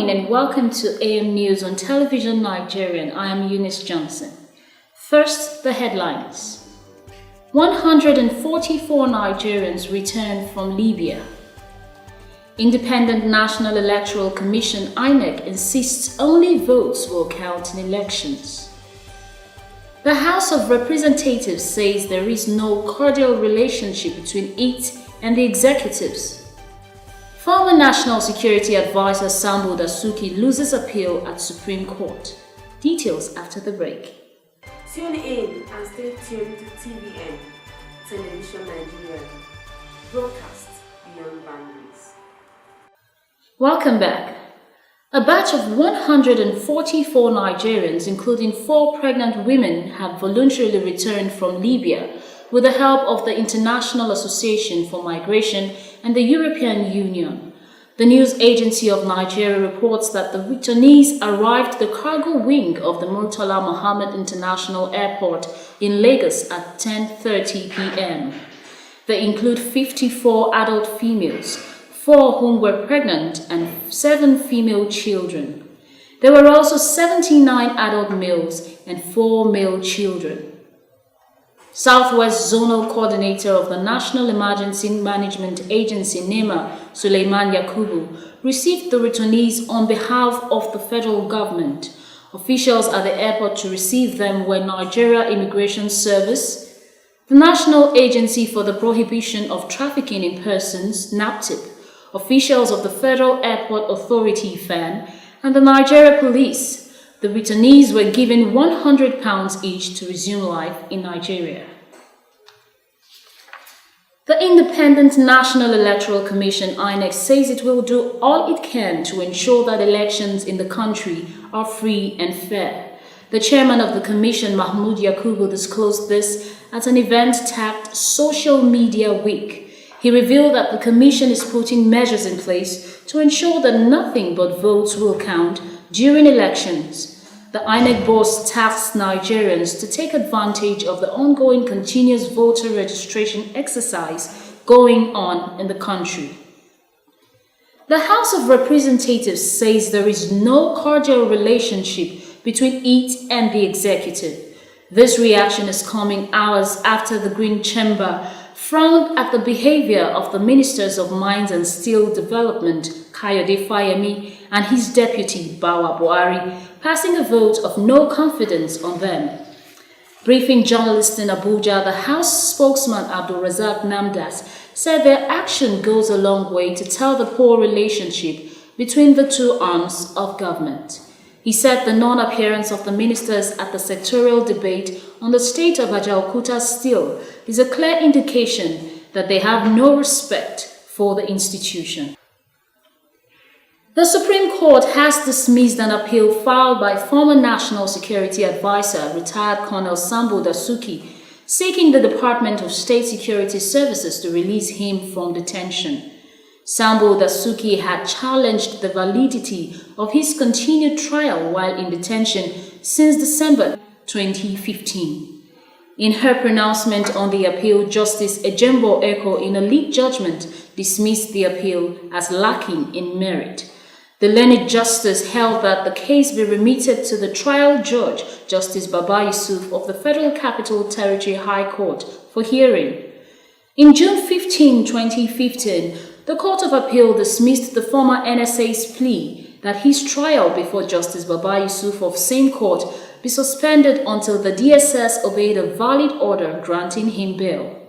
morning and welcome to AM News on Television Nigerian. I am Eunice Johnson. First, the headlines. 144 Nigerians returned from Libya. Independent National Electoral Commission (INEC) insists only votes will count in elections. The House of Representatives says there is no cordial relationship between it and the executives. Former National Security Advisor Sambo Dasuki loses appeal at Supreme Court. Details after the break. Tune in and stay tuned to TVN, Television Nigeria, broadcast beyond boundaries. Welcome back. A batch of 144 Nigerians, including 4 pregnant women, have voluntarily returned from Libya with the help of the International Association for Migration and the European Union. The news agency of Nigeria reports that the returnees arrived at the cargo wing of the Murtala Mohammed International Airport in Lagos at 10:30 p.m. They include 54 adult females, 4 whom were pregnant and 7 female children. There were also 79 adult males and 4 male children. Southwest Zonal Coordinator of the National Emergency Management Agency NEMA, Suleiman Yakubu, received the returnees on behalf of the federal government. Officials at the airport to receive them were Nigeria Immigration Service, the National Agency for the Prohibition of Trafficking in Persons, NAPTIP, officials of the Federal Airport Authority, FAN, and the Nigeria Police. The returnees were given £100 each to resume life in Nigeria. The Independent National Electoral Commission (INEC) says it will do all it can to ensure that elections in the country are free and fair. The chairman of the commission, Mahmoud Yakubu, disclosed this at an event tagged Social Media Week. He revealed that the commission is putting measures in place to ensure that nothing but votes will count during elections. The INEC boss tasked Nigerians to take advantage of the ongoing continuous voter registration exercise going on in the country. The House of Representatives says there is no cordial relationship between it and the executive. This reaction is coming hours after the Green Chamber frowned at the behavior of the Ministers of Mines and Steel Development, Kayode Fayemi, and his deputy, Bawa Buhari, passing a vote of no confidence on them. Briefing journalists in Abuja, the House spokesman Abdul Razak Namdas said their action goes a long way to tell the poor relationship between the two arms of government. He said the non-appearance of the ministers at the sectorial debate on the state of Ajaokuta Steel is a clear indication that they have no respect for the institution. The Supreme Court has dismissed an appeal filed by former National Security Advisor, retired Colonel Sambo Dasuki, seeking the Department of State Security Services to release him from detention. Sambo Dasuki had challenged the validity of his continued trial while in detention since December 2015. In her pronouncement on the appeal, Justice Ejembo Eko, in a lead judgment, dismissed the appeal as lacking in merit. The learned justice held that the case be remitted to the trial judge, Justice Baba Yusuf of the Federal Capital Territory High Court, for hearing. In June 15, 2015, the Court of Appeal dismissed the former NSA's plea that his trial before Justice Baba Yusuf of same court be suspended until the DSS obeyed a valid order granting him bail.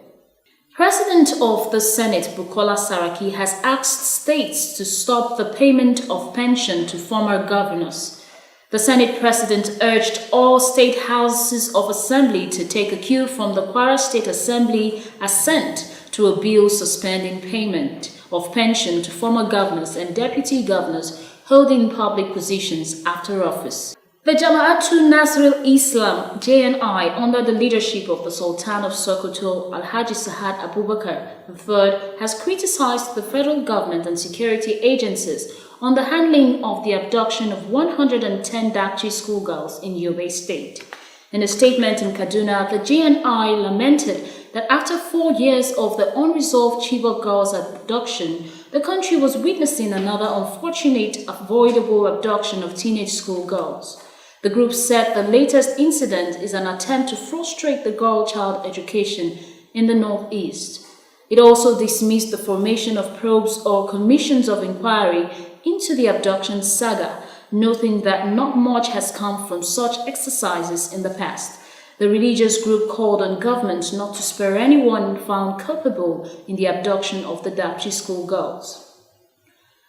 President of the Senate, Bukola Saraki, has asked states to stop the payment of pension to former governors. The Senate President urged all state houses of assembly to take a cue from the Kwara State Assembly assent to a bill suspending payment of pension to former governors and deputy governors holding public positions after office. The Jama'atul Nasrul Islam (JNI), under the leadership of the Sultan of Sokoto, Alhaji Sa'ad Abubakar III, has criticized the federal government and security agencies on the handling of the abduction of 110 Dakchi schoolgirls in Yobe State. In a statement in Kaduna, the JNI lamented that after 4 years of the unresolved Chibok girls' abduction, the country was witnessing another unfortunate, avoidable abduction of teenage schoolgirls. The group said the latest incident is an attempt to frustrate the girl child education in the Northeast. It also dismissed the formation of probes or commissions of inquiry into the abduction saga, noting that not much has come from such exercises in the past. The religious group called on government not to spare anyone found culpable in the abduction of the Dapchi schoolgirls.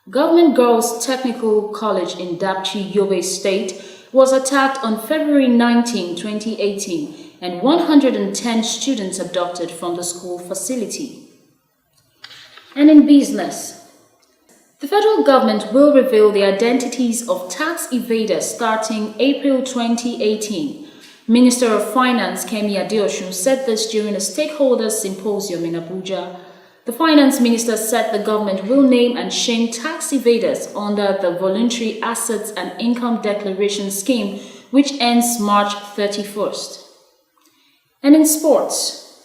Government Girls Technical College in Dapchi, Yobe State was attacked on February 19, 2018, and 110 students abducted from the school facility. And in business, the federal government will reveal the identities of tax evaders starting April 2018. Minister of Finance Kemi Adeosun said this during a stakeholders symposium in Abuja. The finance minister said the government will name and shame tax evaders under the Voluntary Assets and Income Declaration Scheme, which ends March 31st. And in sports,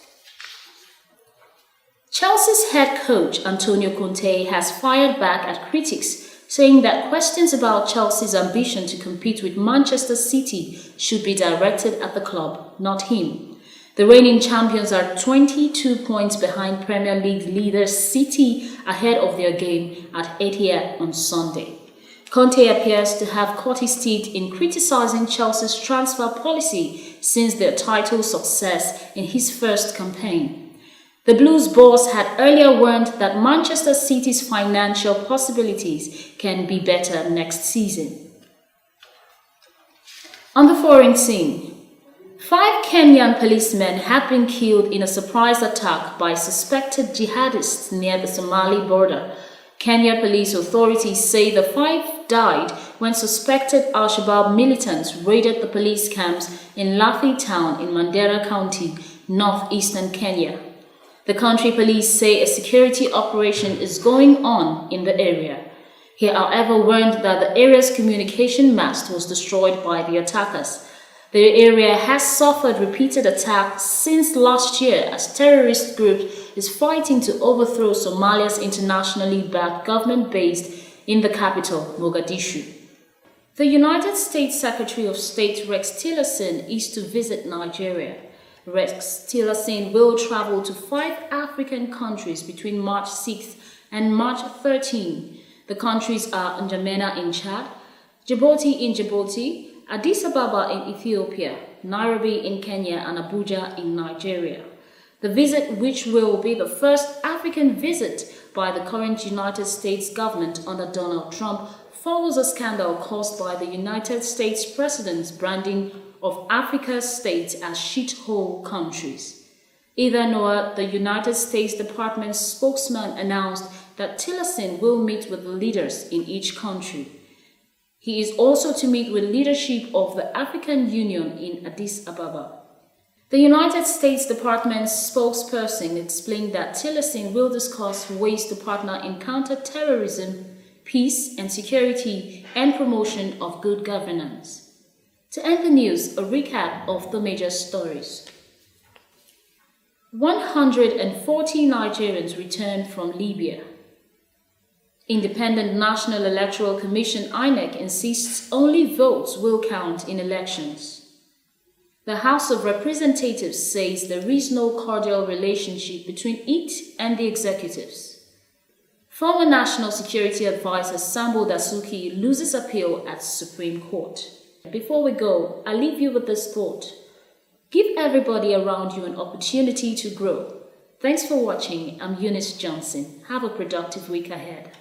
Chelsea's head coach Antonio Conte has fired back at critics, saying that questions about Chelsea's ambition to compete with Manchester City should be directed at the club, not him. The reigning champions are 22 points behind Premier League leaders City ahead of their game at Etihad on Sunday. Conte appears to have cut his teeth in criticizing Chelsea's transfer policy since their title success in his first campaign. The Blues boss had earlier warned that Manchester City's financial possibilities can be better next season. On the foreign scene, 5 Kenyan policemen had been killed in a surprise attack by suspected jihadists near the Somali border. Kenya police authorities say the 5 died when suspected Al-Shabaab militants raided the police camps in Lafi town in Mandera County, northeastern Kenya. The country police say a security operation is going on in the area. He, however, warned that the area's communication mast was destroyed by the attackers. The area has suffered repeated attacks since last year as terrorist group is fighting to overthrow Somalia's internationally backed government based in the capital, Mogadishu. The United States Secretary of State Rex Tillerson is to visit Nigeria. Rex Tillerson will travel to 5 African countries between March 6th and March 13. The countries are N'Djamena in Chad, Djibouti in Djibouti, Addis Ababa in Ethiopia, Nairobi in Kenya, and Abuja in Nigeria. The visit, which will be the first African visit by the current United States government under Donald Trump, follows a scandal caused by the United States president's branding of Africa's states as shithole countries. Either Noah, the United States Department's spokesman, announced that Tillerson will meet with the leaders in each country. He is also to meet with leadership of the African Union in Addis Ababa. The United States Department's spokesperson explained that Tillerson will discuss ways to partner in counter-terrorism, peace and security, and promotion of good governance. To end the news, a recap of the major stories. 140 Nigerians returned from Libya. Independent National Electoral Commission (INEC) insists only votes will count in elections. The House of Representatives says there is no cordial relationship between it and the executives. Former National Security Advisor Sambo Dasuki loses appeal at Supreme Court. Before we go, I leave you with this thought. Give everybody around you an opportunity to grow. Thanks for watching. I'm Eunice Johnson. Have a productive week ahead.